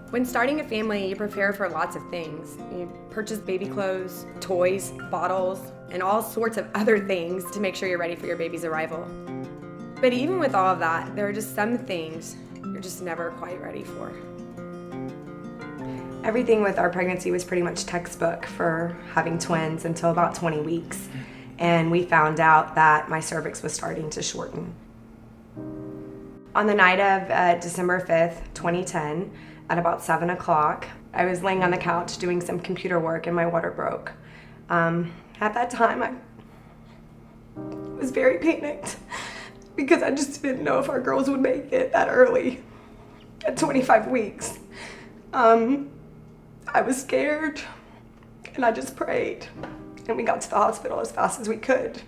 When starting a family, you prepare for lots of things. You purchase baby clothes, toys, bottles, and all sorts of other things to make sure you're ready for your baby's arrival. But even with all of that, there are just some things you're just never quite ready for. Everything with our pregnancy was pretty much textbook for having twins until about 20 weeks. And we found out that my cervix was starting to shorten. On the night of December 5th, 2010, at about 7 o'clock, I was laying on the couch doing some computer work and my water broke. At that time, I was very panicked because I just didn't know if our girls would make it that early, at 25 weeks. I was scared, and I just prayed, and we got to the hospital as fast as we could.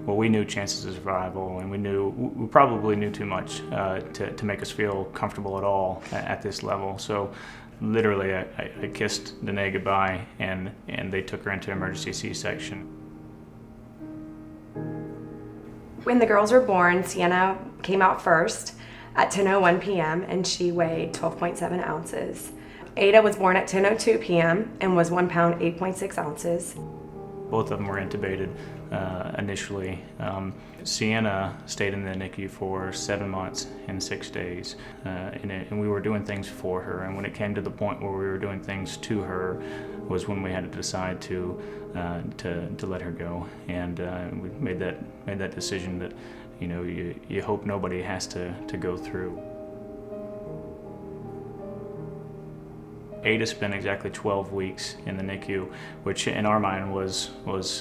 Well, we knew chances of survival, and we probably knew too much to make us feel comfortable at all at this level. So literally, I kissed Denae goodbye, and they took her into emergency C-section. When the girls were born, Siena came out first at 10:01 p.m. and she weighed 12.7 ounces. Ada was born at 10:02 p.m. and was 1 pound 8.6 ounces. Both of them were intubated initially. Siena stayed in the NICU for 7 months and 6 days, and we were doing things for her. And when it came to the point where we were doing things to her, was when we had to decide to let her go. And we made that decision that you hope nobody has to go through. Ada spent exactly 12 weeks in the NICU, which in our mind was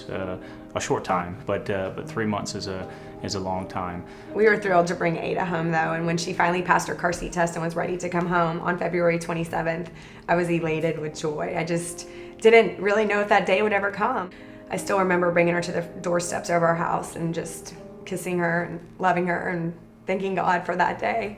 a short time, but 3 months is a long time. We were thrilled to bring Ada home though, and when she finally passed her car seat test and was ready to come home on February 27th, I was elated with joy. I just didn't really know if that day would ever come. I still remember bringing her to the doorsteps of our house and just kissing her and loving her and thanking God for that day.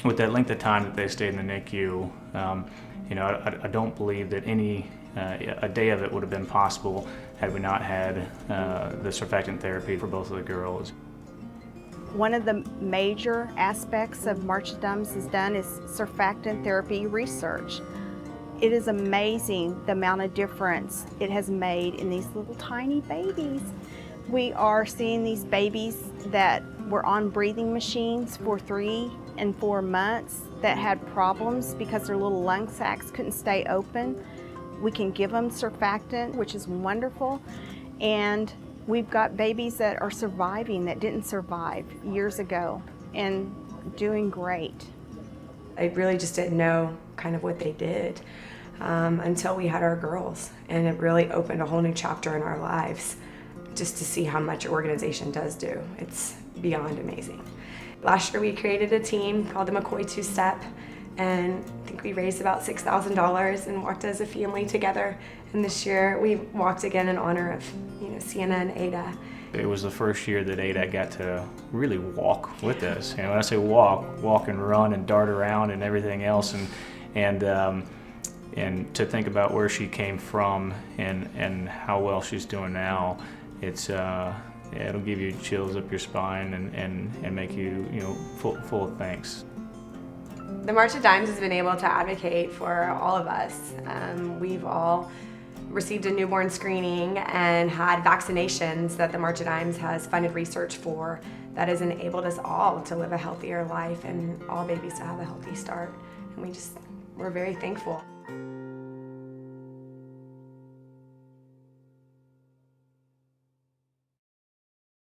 With that length of time that they stayed in the NICU, I don't believe that a day of it would have been possible had we not had the surfactant therapy for both of the girls. One of the major aspects of martyrdoms is surfactant therapy research. It is amazing the amount of difference it has made in these little tiny babies. We are seeing these babies that were on breathing machines for 3 and 4 months that had problems because their little lung sacs couldn't stay open. We can give them surfactant, which is wonderful, and we've got babies that are surviving that didn't survive years ago and doing great. I really just didn't know kind of what they did until we had our girls, and it really opened a whole new chapter in our lives just to see how much your organization does do. It's beyond amazing. Last year we created a team called the McCoy 2-Step, and I think we raised about $6,000 and walked as a family together. And this year we walked again in honor of Siena and Ada. It was the first year that Ada got to really walk with us. When I say walk and run and dart around and everything else, and to think about where she came from and how well she's doing now, it'll give you chills up your spine and make you full of thanks. The March of Dimes has been able to advocate for all of us. We've all received a newborn screening and had vaccinations that the March of Dimes has funded research for that has enabled us all to live a healthier life and all babies to have a healthy start. And we're very thankful.